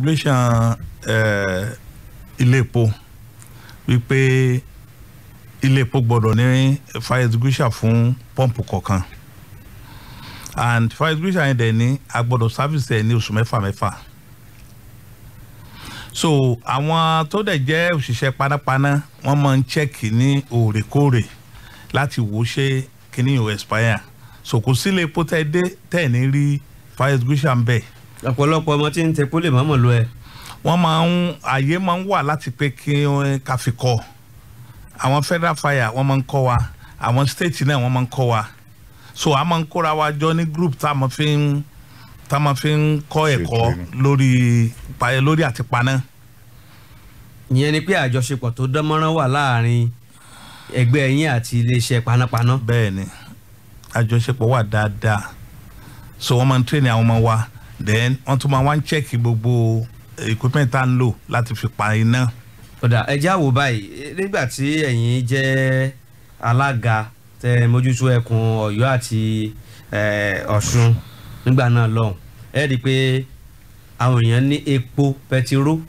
regulation ilé epo wípé ilé epo gbọ́dọ̀ ní fire extinguisher fún pọ́ǹpù kọ̀ọ̀kan and fire extinguisher yẹn dẹ̀ ní a gbọ́dọ̀ service ẹ̀ ní oṣù mẹ́fà. So àwọn tó dẹ̀ jẹ́ òṣìṣẹ́ panápaná wọ́n máa ń check ní òrèkóòrè láti wò ṣé kíní yóò expire. So kò sí ilé epo tẹ́ ní rí fire extinguisher ń bẹ̀. ọ̀pọ̀lọpọ̀ ọmọ tí ń tepo lè mọ̀mọ́ lo ẹ̀. àyè máa ń wà láti pé kí ká fi kọ́ àwọn federal fire wọ́n máa ń kọ́ wa àwọn state náà wọ́n máa ń kọ́ wa so a máa ń kóra wa jọ ní group tá a máa fi ń kọ́ ẹ̀kọ́ lórí àti paná. ìyẹn ni pé àjọṣepọ̀ tó dánmọ́rán wà láàrin ẹgbẹ́ yín àti iléeṣẹ́ panápaná. bẹ́ẹ̀ ni àjọṣepọ̀ wà dáadáa so wọ́n máa ń train àwọn ọmọ wa then wọ́n tún máa wá ń check gbogbo equipment tá ń lò láti fi pa iná. ọ̀dà ẹja wò báyìí nígbà tí ẹ̀yin jẹ́ alága tẹ mójútó ẹkùn Ọ̀yọ́ àti Ọ̀ṣun nígbà náà lọ́hùn ẹ rí i pé àwọn èèyàn ní epo pẹtiró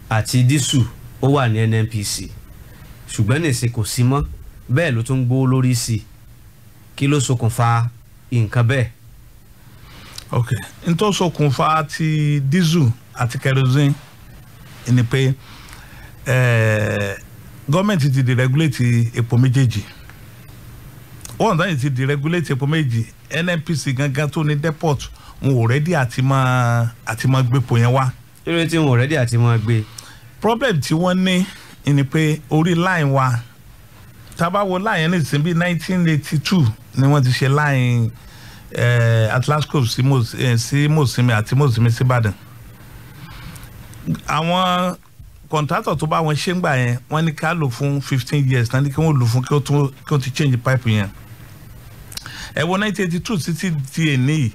àti dísù ó wà ní NNPC ṣùgbọ́n nìsín kò sí mọ́ bẹ́ẹ̀ ló tún gbówó lórí sí i kí ló ṣokùnfà nǹkan bẹ́ẹ̀. ok n tó ṣokùnfà ti dísù àti kerosene ni pé gọ́ọ̀mẹ̀ntì ti deregulate epo méjèèjì wọ́n dáhùn ti deregulate epo méjì NNPC gangan tó ní depot wọn ò rẹ́dí àti máa gbé epo yẹn wá. eré tí wọn ò rẹ́dí àti máa gbé. problem tí wọ́n ní ni pé orí line wa tábàwọ̀ line yẹn ní ìsìn bí 1982 ni wọ́n ti ṣe line Atlasco sí Mòsínmi àti Mòsínmi sí Ìbàdàn. àwọn contractor tó bá wọn ṣe ń gbà yẹn wọ́n ní ká lò fún 15 years náà ní kí wọ́n lò fún kí wọ́n ti change pipe yẹn. ẹ wo 1982 títí di èní yìí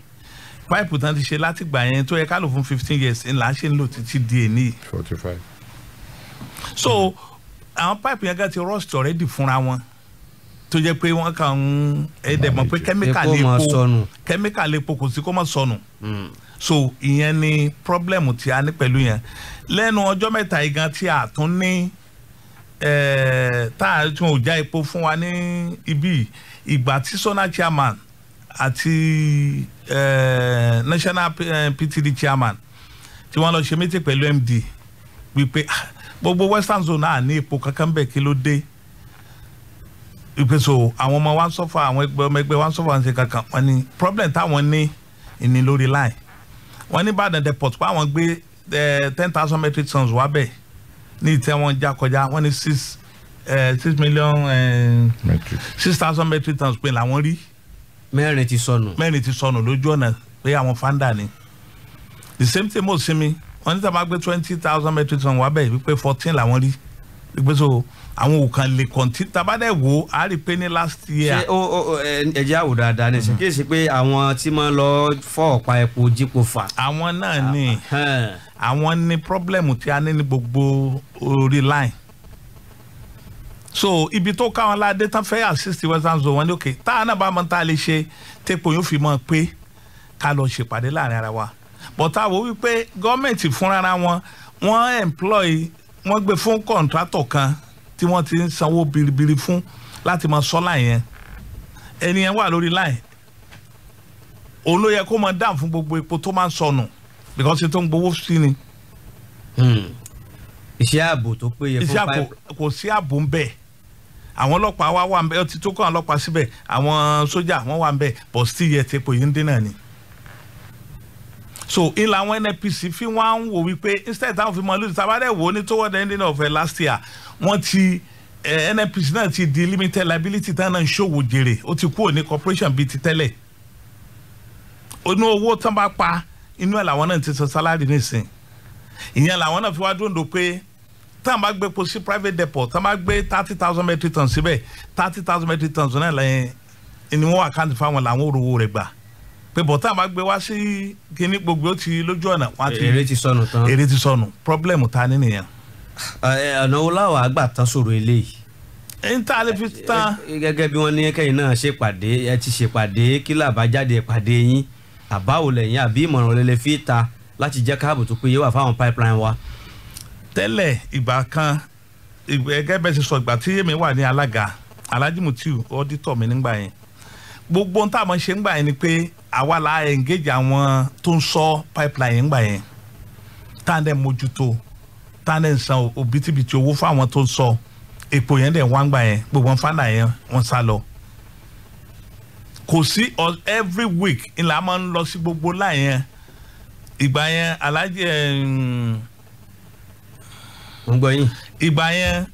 pipe tán ti ṣe láti gbà yẹn tó yẹ ká lò fún 15 years ńlá ṣe ń lò títí di èní yìí. 45. so àwọn pipe yẹn gan ti rust already fúnra wọn tó jẹ́ pé wọ́n kàn ń ẹ̀ẹ́dẹ̀ mọ̀ pé chemical epo kò sí kó má sọnù. so ìyẹn ni problem tí a ní pẹ̀lú yẹn lẹ́nu ọjọ́ mẹ́ta yìí gan tí a tún ní tá a tún ò já epo fún wa ní ibi ìgbà tí sona chairman àti national PTD chairman tí wọ́n lọ ṣe meeting pẹ̀lú MD wípé gbogbo western zone náà ní epo kankan bẹ́ẹ̀ kí ló dé wípé so àwọn ọmọ wa ń sọ́fà àwọn ọmọ ẹgbẹ́ wa ń sọ́fà ń ṣe kankan wọ́n ní problem táwọn ní ìní lórí line wọ́n ní Ìbàdàn depot pa àwọn gbé 10,000 metric tons wá bẹ́ẹ̀ ní ìtẹ́ wọn já kọjá wọ́n ní 6 million 6,000 metric tons pé làwọn rí. mẹ́rin ti sọnù lójú ọ̀nà pé àwọn fanda ni the same thing Mòsínmi wọ́n ní sábà gbé 20,000 metric tons wá bẹ́ẹ̀ wípé 14 làwọn rí wípé so àwọn òkan lè kọ̀ntì tabadẹ wo a rí pé ní last year. ṣé ẹjẹ àwò dáadáa ní ṣe kí èsì pé àwọn tí máa lọ fọ ọ̀pá epo jípo fà. àwọn náà ní àwọn ní problem tí a ní ní gbogbo orí line so ibi tó káwọn ládé tán fẹ́ assist western zone wọn ní òkè tá a náà bá mọ tá a lè ṣe tépo yóò fi mọ pé ká lọ ṣèpàdé láàrin ara wa but táwọn wípé gọ́ọ̀mẹ̀ntì fúnra wọn employ wọ́n gbé fún contractor kan tí wọ́n ti ń sanwó biribiri fún láti máa sọ láì yẹn ẹni yẹn wà lórí láì òun ló yẹ kó máa dáhùn fún gbogbo epo tó máa ń sọnù because tó ń gbowó sí ni. iṣẹ́ ààbò tó péye fún pipe. kò sí ààbò ń bẹ̀ àwọn ọlọ́pàá wà ń bẹ̀ ọtí tó kọ́ àwọn ọlọ́pàá síbẹ̀ àwọn sójà wọ́n wà ń bẹ̀ but still yẹ tepo yìí ń dín náà ni. so ìlà àwọn NNPC fi wọ́n ń wò wípé instead táwọn fi mọ lórí tábàdẹ̀ wò ní toward the ending of last year wọ́n ti NNPC náà ti di limited liability tán náà ń ṣòwò jèrè ó ti kúrò ní corporation bíi ti tẹ́lẹ̀ inú owó tán bá pa inú ẹ̀ làwọn náà ti san salary nísìn ìyẹn làwọn náà fi wá dúró pé tán bá gbé epo sí private depot tán bá gbé 30,000 metric tons síbẹ̀ 30,000 metric tons náà lẹ́yìn ni wọ́n àkáǹtì fáwọn làwọn òróró rẹ̀ gbà pé bọ̀tá bá gbé wá sí kíní gbogbo ti lójú ọ̀nà wọn àti èrè ti sọnù tán èrè ti sọnù problem ta ni nìyẹn. ọ̀nà wo láwọn àgbà tán sọ̀rọ̀ eléyìí. ẹ̀yin tá a lè fi tán. gẹ́gẹ́ bí wọ́n ní kẹ́yìn náà ṣèpàdé ẹ ti ṣèpàdé kí làbájáde ìpàdé yín àbáwò lẹ́yìn àbí ìmọ̀ràn lẹ́lẹ́ fi ta láti jẹ́ káàbò tó péye wà fáwọn pipeline wa. tẹ́lẹ̀ ìgbà kan gẹ́gẹ́ bẹ́ẹ̀ ṣe sọ ìgbà tí èmi wà ní alága Alhaji Mutiu auditor mi nígbà yẹn gbogbo ohun tá a máa ṣe nígbà yẹn ni pé àwa la engage àwọn tó ń sọ pipeline nígbà yẹn tá a dẹ̀ mójútó tá a dẹ̀ san òbítíbitì owó fún àwọn tó ń sọ epo yẹn dẹ̀ wá nígbà yẹn gbogbo wọn fánà yẹn wọ́n sá lọ kò sí every week ìlà máa ń lọ sí gbogbo láì yẹn ìgbà yẹn Alhaji ìgbà yẹn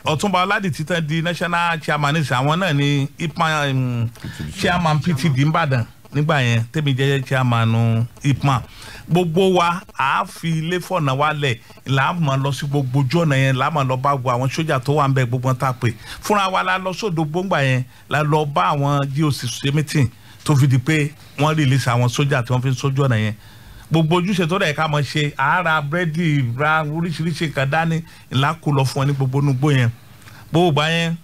Ọ̀túnba Ọládìtì tán di national chairman àwọn náà ni IPMAN chairman PTD Ìbàdàn nígbà yẹn tèmi jẹ́ chairman IPMAN gbogbo wa a fi ilé fọ̀nà wa lẹ̀ là á máa lọ sí gbogbo ojú ọ̀nà yẹn là á máa lọ bá gbogbo àwọn sójà tó wà ń bẹ gbogbo tá a pè fúnra wa la lọ sódò gbóngbà yẹn la lọ bá àwọn GOC ṣe meeting tó fi di pé wọ́n release àwọn sójà tí wọ́n fi ń sójú ọ̀nà yẹn gbogbo ojúṣe tó dẹ̀ ká mọ̀ ṣe àárà búrẹ́dì ra oríṣiríṣi nǹkan dání ńlá kó lọ fún ọ ní gbogbo nugbó yẹn gbogbo gbà yẹn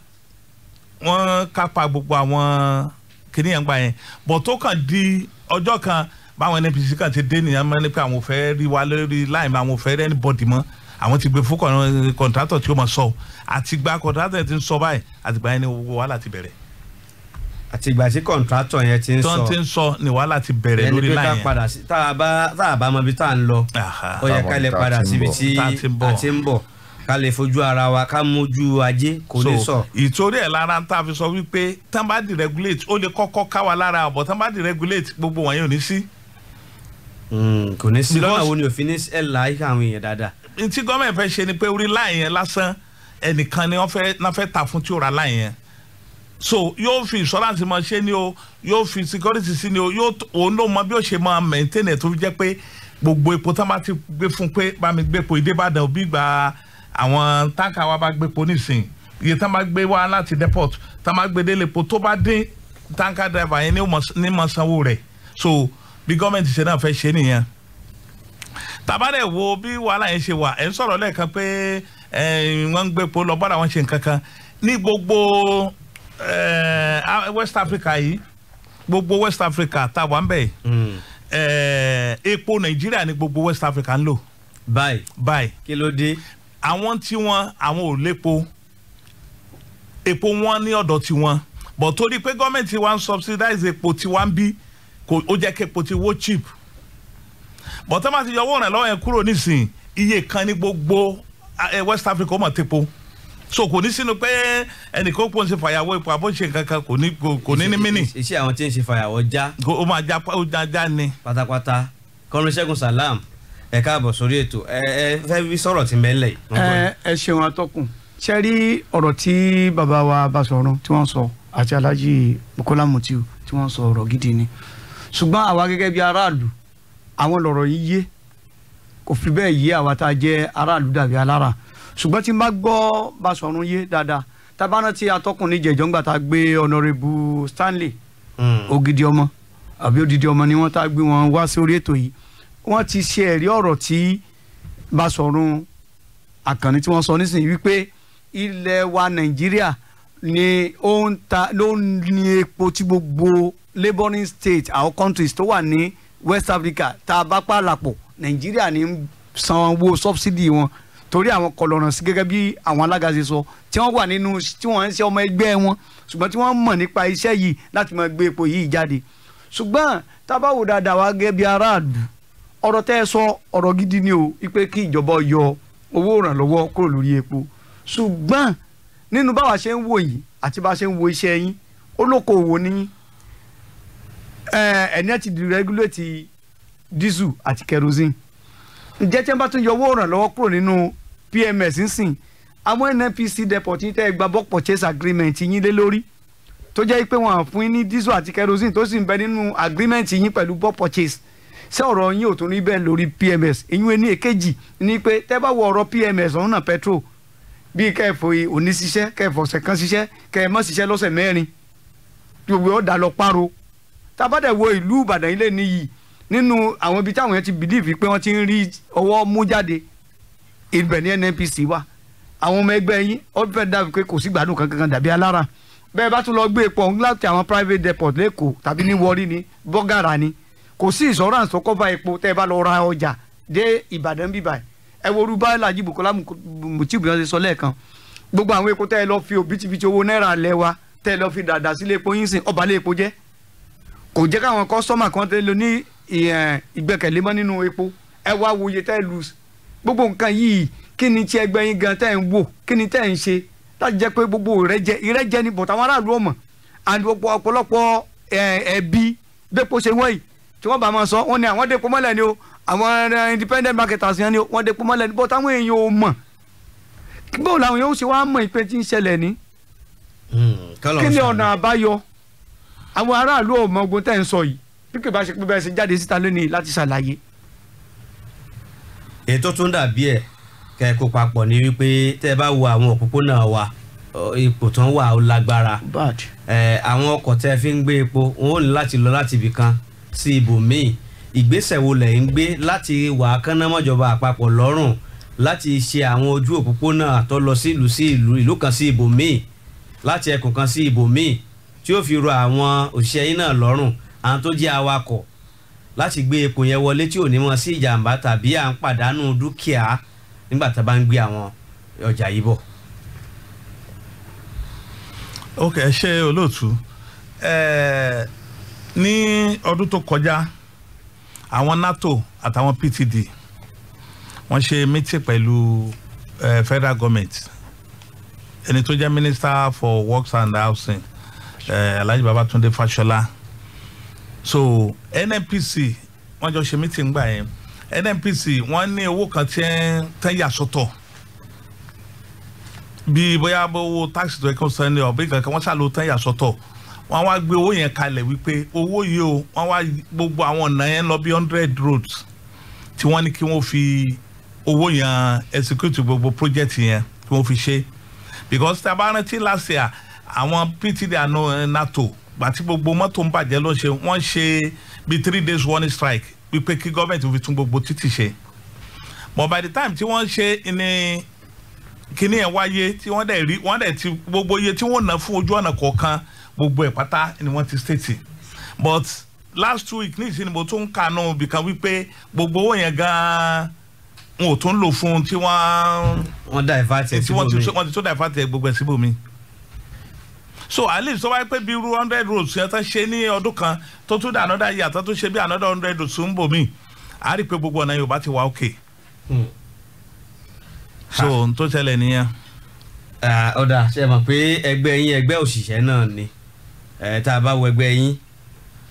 wọ́n kápá gbogbo àwọn kìnìyàn gbà yẹn bọ̀ tó kàn di ọjọ́ kan báwọn NNPC kan ti dé nìyẹn mọ́ ní pé àwọn ò fẹ́ rí wa lórí láìmọ́ àwọn ò fẹ́ rí anybody mọ́ àwọn ti gbé fún kọ̀ǹtrátọ̀ tí ó mọ̀ sọ àtìgbà kọ̀ǹtrátọ̀ ti ń sọ báyìí àtìgbà yẹn ni wàhálà ti bẹ̀rẹ̀ àtìgbà tí kọ̀ǹtrátọ̀ yẹn ti ń sọ tó ti ń sọ ni wàhálà ti bẹ̀rẹ̀ lórí láyẹn ẹni pé ká padà sí tá a bá mọ ibi tá a ń lọ ó yẹ ká lè padà síbi tí a ti ń bọ̀ ká lè fojú ara wa ká mójú ajé kò ní sọ. ìtorí ẹ̀ lára ń tà fi sọ wípé tán bá di regulate ó lè kọ́kọ́ ká wa lára ọ̀bọ̀ tán bá di regulate gbogbo wọn yóò ní sí. kò ní sí lọ́nà wo ni òfin ní ẹ̀ láyé àwọn èèyàn dáadáa. tí gọ́ọ̀mẹ̀ntì fẹ́ ṣe ni pé orí láì yẹn lásán ẹnìkan ni wọ́n fẹ́ tà fún tí ó ra láì yẹn so yóò fi insurance máa ṣe ni o yóò fi security sí ni o òun ló mọ bí ó ṣe máa maintain ẹ̀ tó fi jẹ́ pé gbogbo epo tán bá ti gbé fún pé bá mi gbé epo ìdébàdàn òbí gba àwọn táǹkà wa bá gbé epo nísìnyí iye tán bá gbé wá láti depot tán bá gbé délé epo tó bá dín táǹkà driver yẹn ní mọ̀ sanwó rẹ̀ so bí gọ́ọ̀mẹ̀ntì ṣe náà fẹ́ ṣe nìyẹn tàbádẹ̀ wo bí wàhálà yẹn ṣe wà ẹ̀ ń sọ̀rọ̀ lẹ́ẹ̀kan pé wọ́n ń gbé epo lọ bọ́dà wọ́n ṣe nǹkan kan ní gbogbo West Africa yìí gbogbo West Africa tá a wà ń bẹ̀ epo Nàìjíríà ní gbogbo West Africa ń lò. báyìí kí ló dé. àwọn tí àwọn ò lépo epo wọn ní ọ̀dọ̀ tiwọn but torí pé gọ́ọ̀mẹ̀ntì wa ń subsidize epo tiwa ń bí ó jẹ́ kí epo ti wó cheap but tẹ́ bá ti yọ owó ìrànlọ́wọ́ yẹn kúrò nísìnyí iye kan ní gbogbo West Africa ó mọ̀ tepo so kò ní sínú pé ẹnìkan pọ̀ ń ṣe fàyàwọ́ ipò àbọ̀ ṣe kankan kò ní ní mínì. iṣẹ́ àwọn tí ń ṣe fàyàwọ́ já. ó máa já ní. pátápátá Kọ́mrẹ́dì Ṣẹ́gun Salam ẹ káàbọ̀ sórí ètò ẹ fẹ́ fi sọ̀rọ̀ tí mẹ́lẹ̀. ẹ ṣeun atọ́kùn ṣe rí ọ̀rọ̀ tí bàbá wa Basọ̀run tí wọ́n sọ àti Alhaji Bukola Mutiu tí wọ́n sọ ọ̀rọ̀ gidi ni ṣùgbọ́n àwa gẹ́gẹ́ bí aráàlú àwọn lọ̀rọ̀ yìí yé kò fi bẹ́ẹ̀ yé àwa tá a jẹ́ aráàlú dàbí alára ṣùgbọ́n tí n bá gbọ́ Basọ̀run yé dáadáa tábánà tí atọ́kùn ní jẹ̀jọ́ ńgbà tá a gbé Honourable Stanley Ògidì ọmọ àbí Odidi ọmọ ni wọ́n tá a gbé wọn wá sórí ètò yìí wọ́n ti ṣe ẹ̀rí ọ̀rọ̀ tí Basọ̀run Àkànní tí wọ́n sọ nísìnyí wípé ilẹ̀ wa Nàìjíríà ni ó ń ta ló ń ní epo tí gbogbo labouring state àwọn countries tó wà ní West Africa tá a bá pàlàpọ̀ Nàìjíríà ní san owó subsidy wọn torí àwọn kọlọ̀ràn sí gẹ́gẹ́ bí àwọn alága ṣe sọ tí wọ́n wà nínú tí wọ́n ń ṣe ọmọ ẹgbẹ́ wọn ṣùgbọ́n tí wọ́n mọ̀ nípa iṣẹ́ yìí láti máa gbé epo yìí jáde ṣùgbọ́n tá a bá wò dáadáa wá gẹ́gẹ́ bí aráàlú ọ̀rọ̀ tẹ́ ẹ sọ ọ̀rọ̀ gidi ni o wípé kí ìjọba yọ owó ìrànlọ́wọ́ kúrò lórí epo ṣùgbọ́n nínú báwa ṣe ń wò yìí àti bá ṣe ń wo iṣẹ́ yín olókoòwò ní ẹni ti deregulate diesel àti kerosene ǹjẹ́ tí wọ́n bá tún yọ owó ìrànlọ́wọ́ kúrò nínú PMS nsìn àwọn NNPC depot yín tẹ́ gba bulk purchase agreement yín lé lórí tó jẹ́ pé wọ́n á fún yín ní diesel àti kerosene tó sì ń bẹ nínú agreement yín pẹ̀lú bulk purchase ṣé ọ̀rọ̀ yín ò tún rí bẹ́ẹ̀ lórí PMS ìyún ní èkejì ni pé tẹ́ bá wọ ọ̀rọ̀ PMS ọ̀hún náà petrol bíi kẹ́ẹ̀fọ́ òní ṣiṣẹ́ kẹ́ẹ̀fọ́ ọ̀sẹ̀ kan ṣiṣẹ́ kẹ́ẹ̀mọ́ ṣiṣẹ́ lọ́sẹ̀ mẹ́rin gbogbo ọ̀dà lọ páro tábàdẹ̀ wo ìlú Ìbàdàn ilé níyì nínú àwọn ibi táwọn yẹn ti bìlíìfì pé wọ́n ti ń rí ọwọ́ mú jáde ibẹ̀ ní NNPC wà àwọn ọmọ ẹgbẹ́ yín ó fẹ́ dàbí pé kò sí gbádùn kankan dàbí alára bẹ́ẹ̀ bá tún lọ gbé epo ọ̀hún láti àwọn private depot lẹ́kọ̀ọ́ tàbí ní Warri ní Bọ́gàrà ni kò sí insurance tó cover epo tẹ́ ẹ bá lọ ra ọjà dé Ìbàdàn bíbá ẹ wo rúbá Alhaji Bukola Mutiu bí wọ́n ṣe sọ lẹ́ẹ̀kan gbogbo àwọn epo tẹ́ ẹ lọ fi òbítíbitì owó náírà lẹ́wà tẹ́ ẹ lọ fi dàda sílé epo yín sìn ọba lé epo jẹ́ kò jẹ́ káwọn kọ́sọ́mà kan tẹ́ lọ ní ìgbẹ́kẹ̀lé mọ́ nínú epo ẹ wá wo iye tẹ́ ẹ lose gbogbo nǹkan yìí kí ni tí ẹgbẹ́ yín gan tẹ́ ẹ ń wò kí ni tẹ́ ẹ ń ṣe láti jẹ́ pé gbogbo ìrẹ́jẹ ni bọ̀tà àwọn aráàlú ọmọ and ọ̀pọ̀lọpọ̀ ẹbí bẹ́pọ̀ ṣe wọ́n yìí tí wọ́n bá máa sọ wọ́n ní àwọn dẹ́pọ̀ mọ́lẹ̀ ni o àwọn independent marketers yẹn ni o wọ́n dẹ́pọ̀ mọ́lẹ̀ ni bọ́tà àwọn èèyàn ò mọ̀ bó làwọn yóò ṣe wá mọ̀ ìpè tí ń ṣẹlẹ̀ ní. kí ni ọ̀nà àbáyọ àwọn aráàlú ò mọ ogun tẹ́ ń sọ yìí bí kò bá ṣe pé bẹ́ẹ̀ ṣe jáde síta lónìí láti ṣàlàyé. ètò tún dàbí ẹ̀ kẹ́ẹ̀kọ́ papọ̀ ní wípé tẹ́ ẹ bá wo àwọn òpópónà wa ipò tán wà ó lágbára àwọn ọkọ̀ tẹ́ fi ń gbé epo wọn ò ní láti lọ láti ibì kan sí ibòmíì ìgbésẹ̀ wo lẹ̀ ń gbé láti wà kánámọ́jọba àpapọ̀ lọ́rùn láti ṣe àwọn ojú òpópónà tó lọ sí ìlú kan sí ibòmíì láti ẹkùn kan sí ibòmíì tí ó fi rọ àwọn òṣìṣẹ́ yín náà lọ́rùn àwọn tó jẹ́ awakọ̀ láti gbé epo yẹn wọlé tí ò ní mọ̀ sí ìjàmbá tàbí à ń pàdánù dúkìá nígbà tá a bá ń gbé àwọn ọjà yìí bọ̀. ok ṣe olóòtú ní ọdún tó kọjá àwọn NATO àtàwọn PTD wọ́n ṣe meeting pẹ̀lú federal government ẹni tó jẹ́ minister for works and housing Alhaji Babatunde Fashola so NNPC wọ́n jọ ṣe meeting gbà yẹn NNPC wọ́n ní owó kan tí ń yà sọ́tọ̀ bí bóyá owó tax tó ẹ̀kọ́ sẹ́ni ọ̀bí kankan wọ́n ṣàlò tán yà sọ́tọ̀ wọ́n wá gbé owó yẹn kalẹ̀ wípé owó yìí o wọ́n wá gbogbo àwọn ọ̀nà yẹn lọ bí 100 roads tí wọ́n ní kí wọ́n fi owó yẹn execute gbogbo project yẹn kí wọ́n fi ṣe because tí a bá rántí last year àwọn PTD àná NATO gbàtí gbogbo mọ́tò ń bàjẹ́ ló ṣe wọ́n ṣe bí 3 days warning strike wípé kí gọ́ọ̀mẹ̀ntì fi tún gbogbo títì ṣe but by the time tí wọ́n ṣe ní kíní ẹ̀ wáyé tí wọ́n dẹ̀ ti gbogbo iye tí wọ́n ná fún ojú ọ̀nà kọ̀ọ̀kan gbogbo ẹ̀ pátá ni wọ́n ti state but last 2 weeks ní ìsinmi mo tún kànú bìkan wípé gbogbo owó yẹn gan-an wọn ò tún lò fún tí wọ́n divert ẹ̀ síbòmí wọ́n ti tún divert ẹ̀ gbogbo ẹ̀ síbòmí so at least tó wáyé pé bí irú 100 roads yẹn tán ṣe ní ọdún kan tó tún dà another year tó tún ṣe bí another 100 roads ń bò mí a rí i pé gbogbo ọ̀nà Yorùbá ti wà okay so n tó ṣẹlẹ̀ nìyẹn. ọ̀dà ṣe mọ̀ pé ẹgbẹ́ yín ẹgbẹ́ òṣìṣẹ́ náà ni tá a bá wo ẹgbẹ́ yín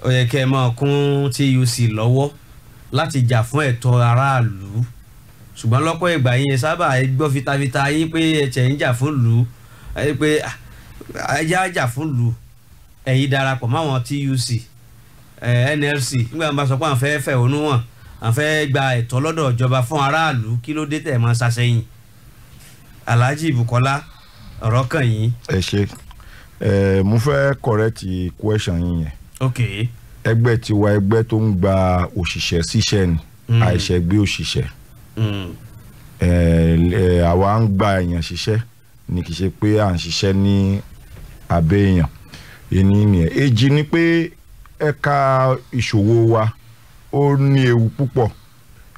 ó yẹ kẹ́ ẹ máa kún TUC lọ́wọ́ láti jà fún ẹ̀tọ́ aráàlú ṣùgbọ́n lọ́pọ̀ ìgbà yín sábà gbọ́ fitafita yín pé ẹ̀tẹ̀ ń jà fún lù ú pé ẹ̀yà jà fún lù ú ẹ̀yin darapọ̀ máwọn TUC NLC nígbà wọn bá sọ pé àwọn fẹ́ fẹ̀hónú wọn àwọn fẹ́ gba ẹ̀tọ́ lọ́dọ̀ ìjọba fún aráàlú kí ló dé tẹ̀ mọ́ ṣàṣẹyìn Alhaji Bukola ọ̀rọ̀ kàn yín. ẹ ṣe mo fẹ́ correct question yín yẹn. ok. ẹgbẹ́ tiwa ẹgbẹ́ tó ń gba òṣìṣẹ́ síṣẹ́ ni àìṣẹ́gbé òṣìṣẹ́ àwa ń gba èèyàn ṣiṣẹ́ ni kì í ṣe pé à ń ṣiṣẹ́ ní abẹ́ èèyàn èyí nìyẹn. èjì ni pé ẹ̀ka ìṣòwò wa ó ní ewu púpọ̀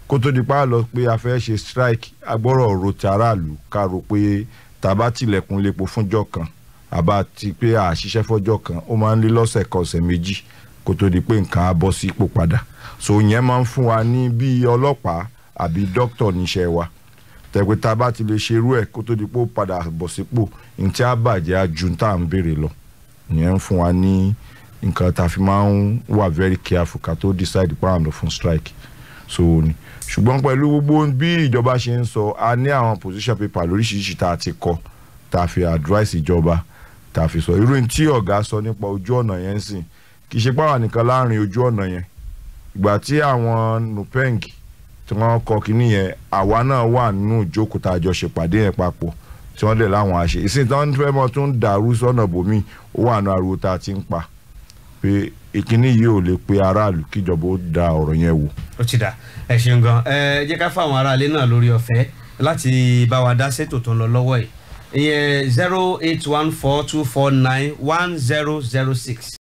kó tó di pa lọ pé a fẹ́ ṣe strike agbọ́rọ̀ ro ti aráàlú ká rò pé tàbá tilẹ̀kùn lépo fúnjọ́ kan àbá ti pé àṣìṣẹ́ fọ́jọ́ kan ó máa ń lé lọ́sẹ̀ kan ọ̀sẹ̀ méjì kó tó di pé nǹkan á bọ́ sí ipò padà so yẹn máa ń fún wa ní bí ọlọ́pàá àbí dókítà níṣẹ́ wa tẹ̀pẹ́ tàbá ti lè ṣerú ẹ̀ kó tó di pé ó padà bọ̀ sípò ní tí a bàjẹ́ àjù tá à ń béèrè lọ yẹn ń fún wa ní nǹkan tá a fi máa ń wà very careful ká tó decide pé à ń lọ fún strike so ni ṣùgbọ́n pẹ̀lú gbogbo bí ìjọba ṣe ń sọ a ní àwọn position paper lóríṣiríṣi tá a ti kọ tá a fi advice ìjọba tá a fi sọ irú tí ọ̀gá sọ nípa ojú ọ̀nà yẹn sìn kì í ṣe pàwọn nìkan láàrin ojú ọ̀nà yẹn ìgbà tí àwọn nupeng tí wọ́n kọ kínní yẹn àwa náà wà nínú ìjókòó tá a jọ ṣèpàdé yẹn papọ̀ tí wọ́n dẹ̀ láwọn àṣẹ ìsìn tí wọ́n fẹ́ mọ́ tó ń dàrú sọ́nà bòmí ó wà nínú ariwo tá a ti ń pa pé ìkíní yìí ò lè pe aráàlú kíjọba ó da ọ̀rọ̀ yẹn wò. ó ti dà ẹ ṣeun gan jẹ́ ká fáwọn aráalé náà lórí ọ̀fẹ́ láti bá wa dá ṣètò tó ń lọ lọ́wọ́ yìí ìyẹn 08142491006